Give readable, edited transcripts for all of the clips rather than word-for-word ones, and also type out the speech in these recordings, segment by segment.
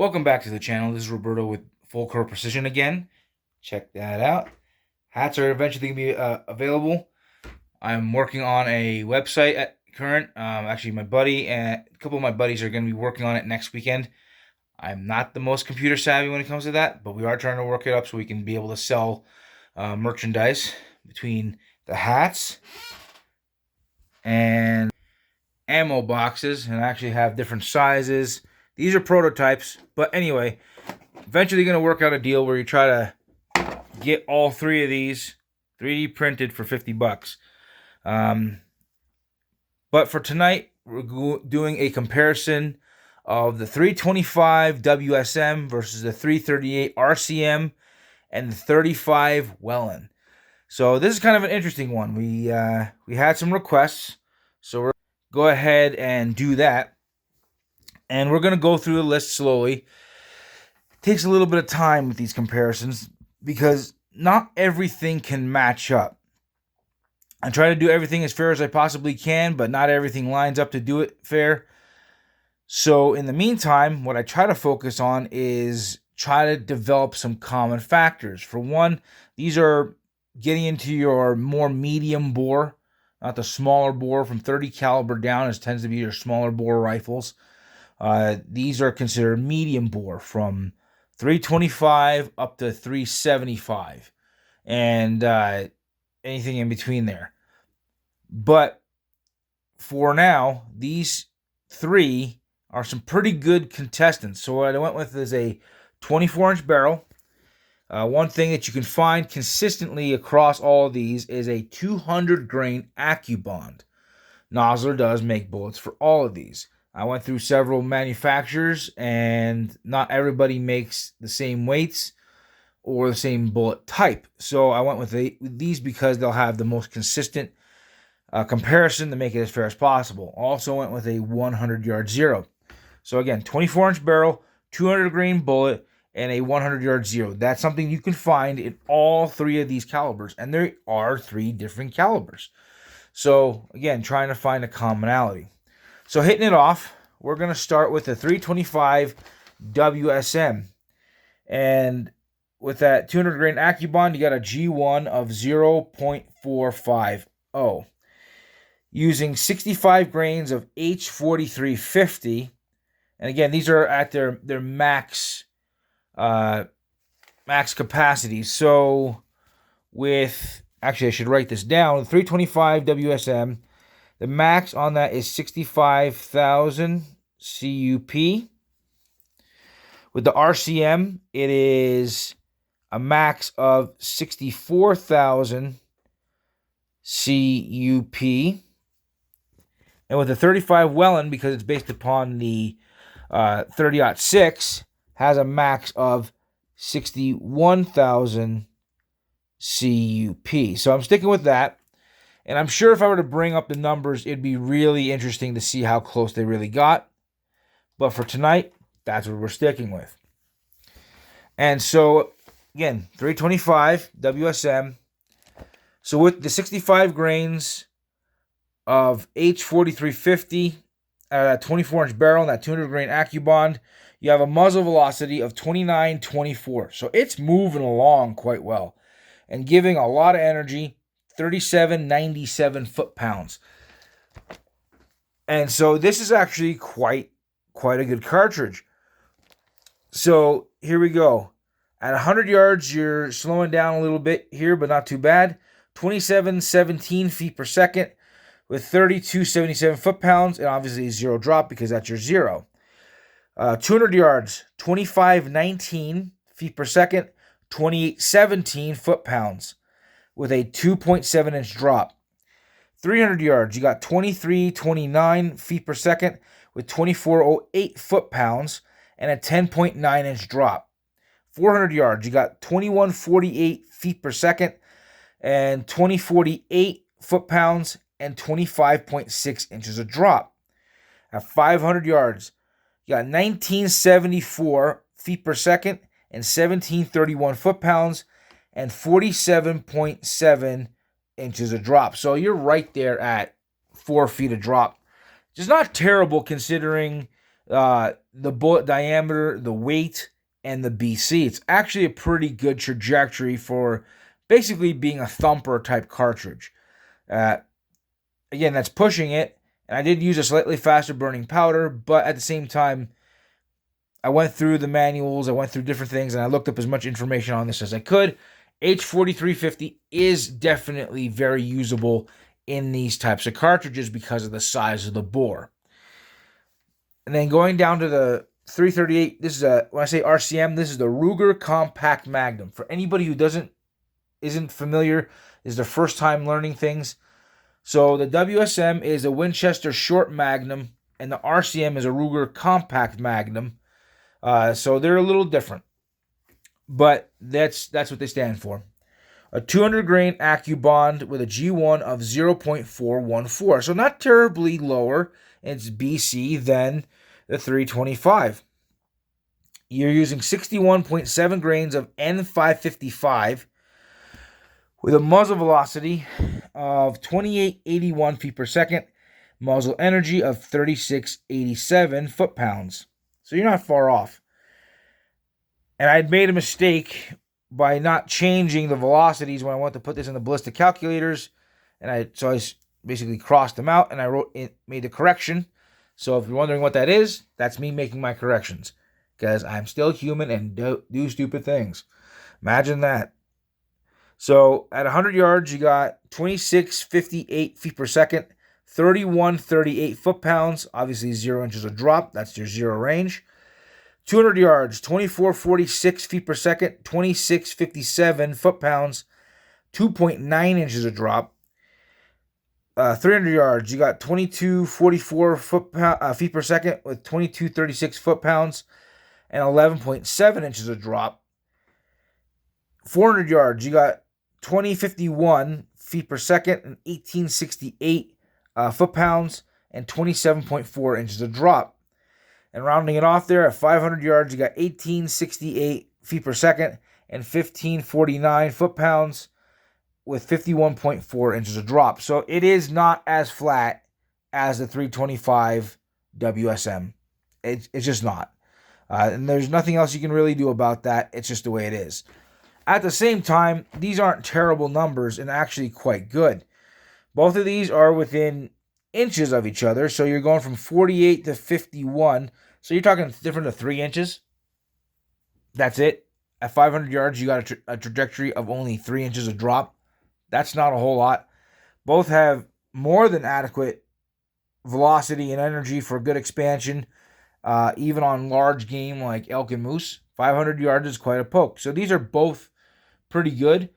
Welcome back to the channel. This is Roberto with Full Curl Precision again. Check that out. Hats are eventually going to be available. I'm working on a website at current. Actually, my buddy and a couple of my buddies are going to be working on it next weekend. I'm not the most computer savvy when it comes to that, but we are trying to work it up so we can be able to sell merchandise between the hats and ammo boxes, and actually have different sizes. These are prototypes, but anyway, eventually going to work out a deal where you try to get all three of these 3D printed for 50 bucks. But for tonight, we're doing a comparison of the 325 WSM versus the 338 RCM and the 35 WHELEN. So this is kind of an interesting one. We had some requests, so we're go ahead and do that. And we're going to go through the list slowly. It takes a little bit of time with these comparisons because not everything can match up. I try to do everything as fair as I possibly can, but not everything lines up to do it fair. So in the meantime, what I try to focus on is try to develop some common factors. For one, these are getting into your more medium bore, not the smaller bore from 30 caliber down, as tends to be your smaller bore rifles. These are considered medium bore from 325 up to 375 and anything in between there. But for now, these three are some pretty good contestants. So what I went with is a 24-inch barrel. One thing that you can find consistently across all of these is a 200 grain AccuBond. Nosler does make bullets for all of these. I went through several manufacturers, and not everybody makes the same weights or the same bullet type. So I went with these because they'll have the most consistent comparison to make it as fair as possible. Also went with a 100-yard zero. So again, 24-inch barrel, 200 grain bullet, and a 100-yard zero. That's something you can find in all three of these calibers, and there are three different calibers. So again, trying to find a commonality. So hitting it off, we're going to start with the 325 WSM. And with that 200 grain AccuBond, you got a G1 of 0.450. Using 65 grains of H4350. And again, these are at their max capacity. So with, actually I should write this down, 325 WSM, the max on that is 65,000 CUP. With the RCM, it is a max of 64,000 CUP. And with the 35 WHELEN, because it's based upon the 30-06, has a max of 61,000 CUP. So I'm sticking with that. And I'm sure if I were to bring up the numbers, it'd be really interesting to see how close they really got. But for tonight, that's what we're sticking with. And so, again, 325 WSM. So with the 65 grains of H4350 out of that 24-inch barrel and that 200 grain AccuBond, you have a muzzle velocity of 29.24. So it's moving along quite well and giving a lot of energy. 3797 foot-pounds. And so this is actually quite a good cartridge. So here we go. At 100 yards, you're slowing down a little bit here, but not too bad. 2717 feet per second with 3277 foot-pounds, and obviously zero drop because that's your zero. 200 yards, 2519 feet per second, 2817 foot-pounds. With a 2.7-inch drop. 300 yards, you got 2329 feet per second with 2408 foot-pounds and a 10.9-inch drop. 400 yards, you got 2148 feet per second and 2048 foot-pounds and 25.6 inches of drop. At 500 yards, you got 1974 feet per second and 1731 foot-pounds and 47.7 inches of drop. So you're right there at 4 feet of drop. Just not terrible considering the bullet diameter, the weight, and the BC. It's actually a pretty good trajectory for basically being a thumper type cartridge. Again, that's pushing it. And I did use a slightly faster burning powder, but at the same time, I went through the manuals, I went through different things, and I looked up as much information on this as I could. H4350 is definitely very usable in these types of cartridges because of the size of the bore. And then going down to the 338, this is when I say RCM, this is the Ruger Compact Magnum. For anybody who isn't familiar, is their first time learning things. So the WSM is a Winchester Short Magnum, and the RCM is a Ruger Compact Magnum. So they're a little different, but that's what they stand for. A 200 grain AccuBond with a G1 of 0.414. So not terribly lower in its BC than the 325. You're using 61.7 grains of N555 with a muzzle velocity of 2881 feet per second, muzzle energy of 3687 foot-pounds. So you're not far off. And I'd made a mistake by not changing the velocities when I went to put this in the ballistic calculators. And I basically crossed them out and made the correction. So if you're wondering what that is, that's me making my corrections. Because I'm still human and do stupid things. Imagine that. So at 100 yards, you got 2658 feet per second, 3138 foot-pounds, obviously 0 inches of drop. That's your zero range. 200 yards, 2446 feet per second, 2657 foot-pounds, 2.9 inches of drop. 300 yards, you got 2244 feet per second with 2236 foot-pounds and 11.7 inches of drop. 400 yards, you got 2051 feet per second and 1868 foot-pounds and 27.4 inches of drop. And rounding it off there, at 500 yards, you got 1868 feet per second and 1549 foot-pounds with 51.4 inches of drop. So it is not as flat as the 325 WSM. It's just not. And there's nothing else you can really do about that. It's just the way it is. At the same time, these aren't terrible numbers and actually quite good. Both of these are within inches of each other. So you're going from 48 to 51. So you're talking different to 3 inches. That's it. At 500 yards, you got a trajectory of only 3 inches of drop. That's not a whole lot. Both have more than adequate velocity and energy for good expansion, even on large game like elk and moose. 500 yards is quite a poke. So these are both pretty good.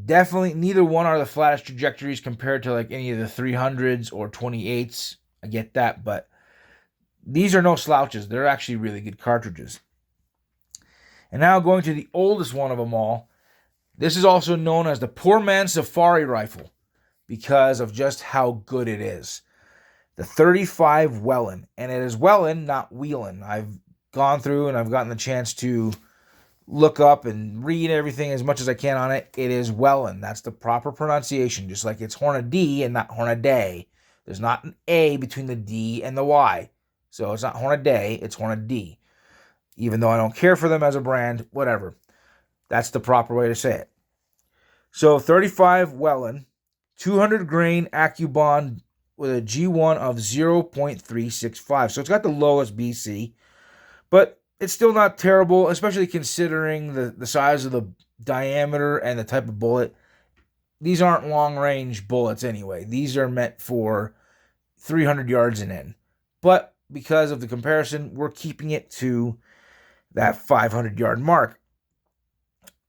Definitely, neither one are the flattest trajectories compared to like any of the 300s or 28s. I get that, but these are no slouches. They're actually really good cartridges. And now going to the oldest one of them all. This is also known as the Poor Man's Safari Rifle because of just how good it is. The 35 WHELEN. And it is WHELEN, not WHELEN. I've gone through and I've gotten the chance to look up and read everything as much as I can on it. It is WHELEN. That's the proper pronunciation, just like it's Hornady and not Hornaday. There's not an A between the D and the Y. So it's not Hornaday, it's Hornady. Even though I don't care for them as a brand, whatever. That's the proper way to say it. So 35 WHELEN, 200 grain AccuBond with a G1 of 0.365. So it's got the lowest BC, but it's still not terrible, especially considering the size of the diameter and the type of bullet. These aren't long-range bullets anyway. These are meant for 300 yards and in. But because of the comparison, we're keeping it to that 500-yard mark.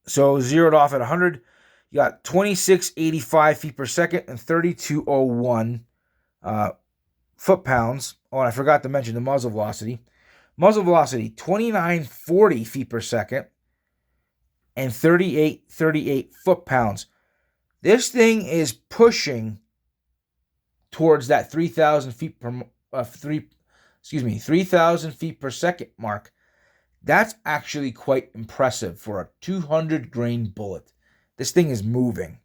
So zeroed off at 100, you got 2685 feet per second and 3201 foot-pounds. Oh, and I forgot to mention the muzzle velocity. Muzzle velocity, 2940 feet per second and 3838 foot-pounds. This thing is pushing towards that 3,000 feet per 3,000 feet per second mark. That's actually quite impressive for a 200 grain bullet. This thing is moving.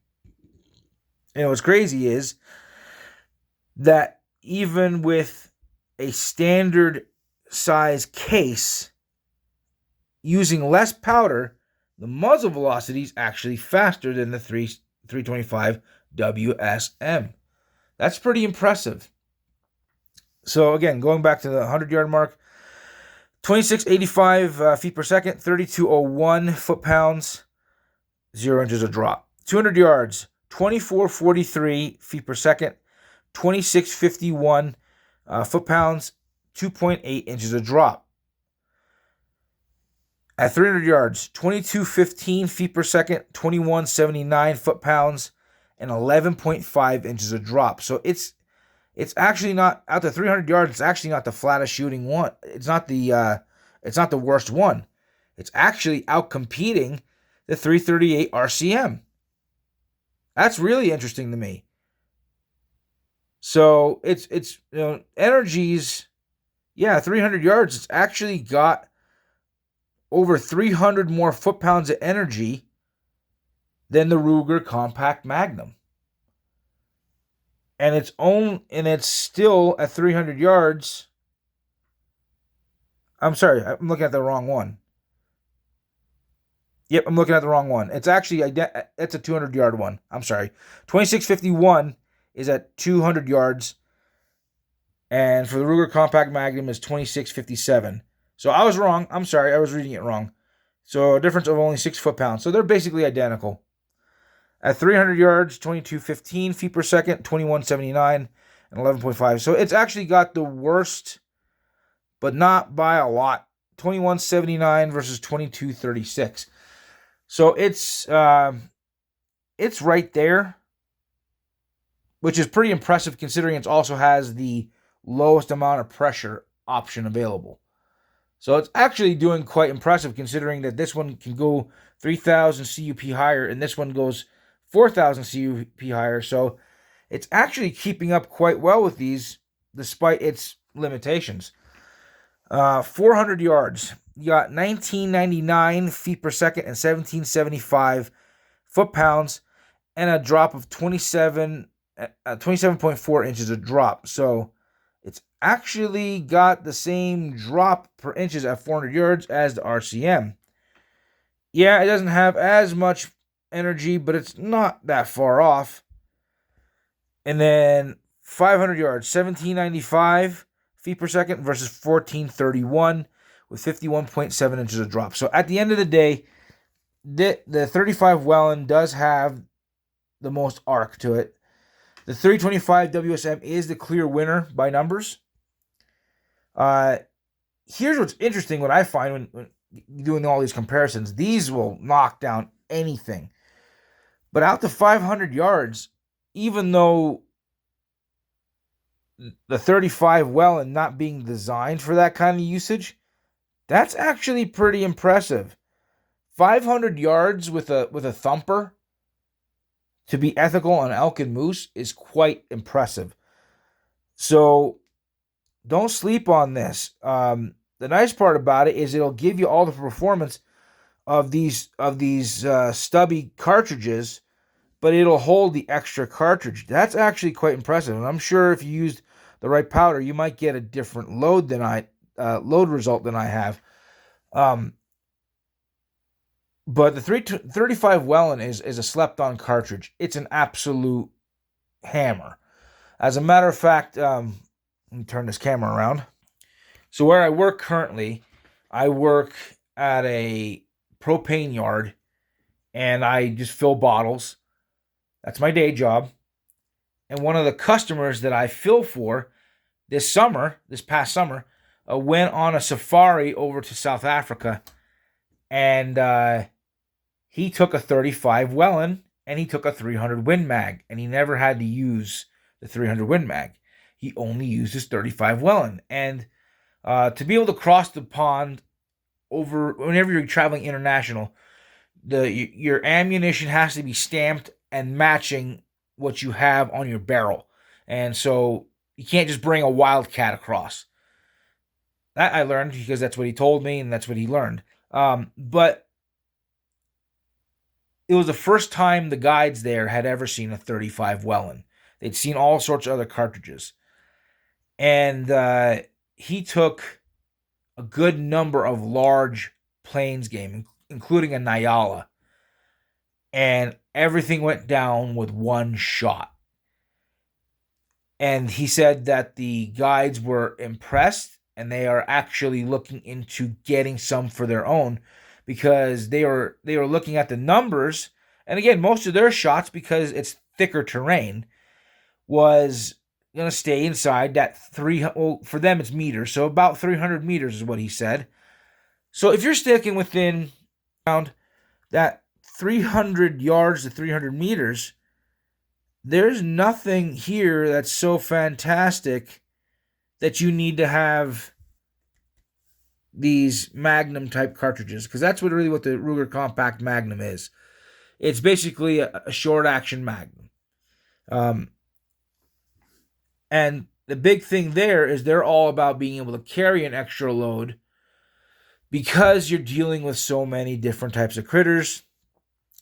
And what's crazy is that even with a standard size case using less powder, the muzzle velocity is actually faster than the 325 WSM. That's pretty impressive. So again, going back to the 100-yard mark, 2685 feet per second, 3201 foot-pounds, 0 inches of drop. 200 yards, 2443 feet per second, 2651 foot-pounds, 2.8 inches of drop. At 300 yards, 2215 feet per second, 2179 foot-pounds, and 11.5 inches of drop. So it's actually not, out to 300 yards, it's actually not the flattest shooting one. It's not the worst one. It's actually out-competing the 338 RCM. That's really interesting to me. So it's energies, 300 yards, it's actually got over 300 more foot-pounds of energy than the Ruger Compact Magnum. And it's still at 300 yards. I'm sorry, I'm looking at the wrong one. Yep, I'm looking at the wrong one. It's actually, it's a 200-yard one. I'm sorry. 2651 is at 200 yards. And for the Ruger Compact Magnum is 2657. So I was wrong. I'm sorry, I was reading it wrong. So a difference of only 6 foot-pounds. So they're basically identical. At 300 yards, 2215 feet per second, 2179, and 11.5. So it's actually got the worst, but not by a lot. 2179 versus 2236. So it's right there, which is pretty impressive considering it also has the lowest amount of pressure option available. So it's actually doing quite impressive considering that this one can go 3,000 CUP higher and this one goes 4,000 CUP higher. So it's actually keeping up quite well with these despite its limitations. 400 yards. You got 1999 feet per second and 1775 foot-pounds and a drop of 27.4 inches of drop. So it's actually got the same drop per inches at 400 yards as the RCM. Yeah, it doesn't have as much energy, but it's not that far off. And then 500 yards, 1795 feet per second versus 1431 with 51.7 inches of drop. So at the end of the day, the 35 Whelen does have the most arc to it. The 325 WSM is the clear winner by numbers. Here's what's interesting, what I find when doing all these comparisons. These will knock down anything. But out to 500 yards, even though the 35 Whelen not being designed for that kind of usage, that's actually pretty impressive. 500 yards with a thumper to be ethical on elk and moose is quite impressive. So don't sleep on this. The nice part about it is it'll give you all the performance of these stubby cartridges, but it'll hold the extra cartridge. That's actually quite impressive. And I'm sure if you used the right powder, you might get a different load result than I have. But the 35 Whelen is a slept-on cartridge. It's an absolute hammer. As a matter of fact, let me turn this camera around. So where I work currently, I work at a propane yard, and I just fill bottles. That's my day job. And one of the customers that I fill for this past summer, went on a safari over to South Africa, and he took a 35 Whelen and he took a 300 Win Mag, and he never had to use the 300 Win Mag. He only used his 35 Whelen. And to be able to cross the pond over whenever you're traveling international, your ammunition has to be stamped and matching what you have on your barrel. And so you can't just bring a Wildcat across. That I learned because that's what he told me and that's what he learned. But it was the first time the guides there had ever seen a 35 Whelen. They'd seen all sorts of other cartridges. And he took a good number of large planes game, including a Nyala, and everything went down with one shot. And he said that the guides were impressed and they are actually looking into getting some for their own because they were looking at the numbers. And again, most of their shots, because it's thicker terrain, was going to stay inside that for them it's meters, so about 300 meters is what he said. So if you're sticking within around that 300 yards to 300 meters, there's nothing here that's so fantastic that you need to have these Magnum type cartridges, because that's what the Ruger Compact Magnum is. It's basically a short action Magnum. And the big thing there is they're all about being able to carry an extra load because you're dealing with so many different types of critters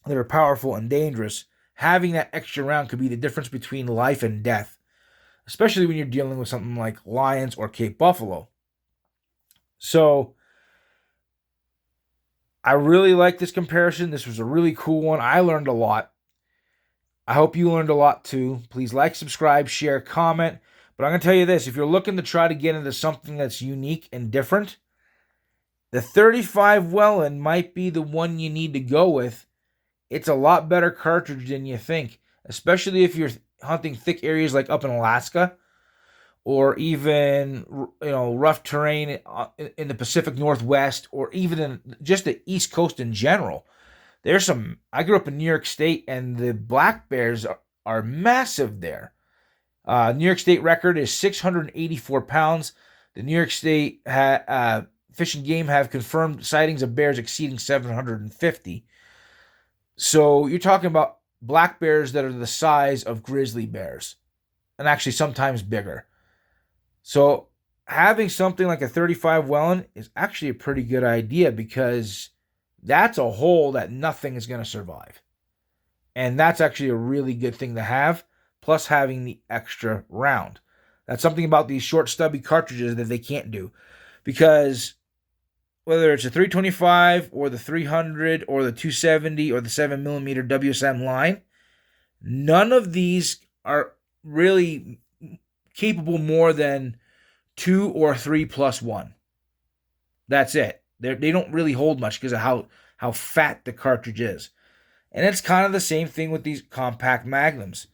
that are powerful and dangerous. Having that extra round could be the difference between life and death, especially when you're dealing with something like lions or Cape Buffalo. So I really like this comparison. This was a really cool one. I learned a lot. I hope you learned a lot too. Please like, subscribe, share, comment. But I'm going to tell you this. If you're looking to try to get into something that's unique and different, the 35 Whelen might be the one you need to go with. It's a lot better cartridge than you think, especially if you're hunting thick areas like up in Alaska or even rough terrain in the Pacific Northwest, or even in just the East Coast in general. I grew up in New York State, and the black bears are massive there. New York State record is 684 pounds. The New York State Fish and Game have confirmed sightings of bears exceeding 750. So you're talking about black bears that are the size of grizzly bears, and actually sometimes bigger. So having something like a 35 Whelen is actually a pretty good idea, because that's a hole that nothing is going to survive. And that's actually a really good thing to have, plus having the extra round. That's something about these short stubby cartridges that they can't do, because whether it's a 325 or the 300 or the 270 or the 7mm WSM line, none of these are really capable more than 2 or 3 plus 1. That's it. They don't really hold much because of how fat the cartridge is. And it's kind of the same thing with these compact Magnums.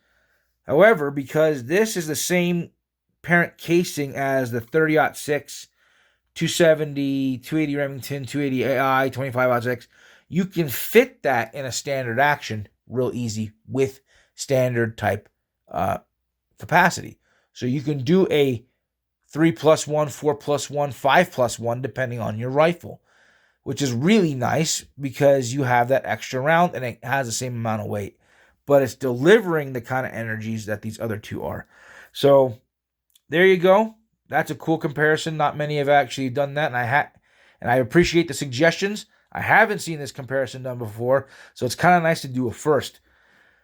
However, because this is the same parent casing as the 30-06, 270, 280 Remington, 280 AI, 25-06, you can fit that in a standard action real easy with standard type capacity. So you can do a 3 plus 1, 4 plus 1, 5 plus 1, depending on your rifle, which is really nice because you have that extra round and it has the same amount of weight, but it's delivering the kind of energies that these other two are. So there you go. That's a cool comparison. Not many have actually done that, and I appreciate the suggestions. I haven't seen this comparison done before, so it's kind of nice to do a first.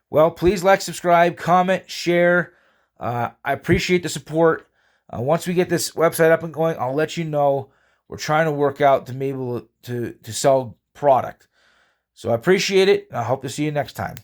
Well, please like, subscribe, comment, share. I appreciate the support. Once we get this website up and going, I'll let you know. We're trying to work out to be able to sell product. So I appreciate it, and I hope to see you next time.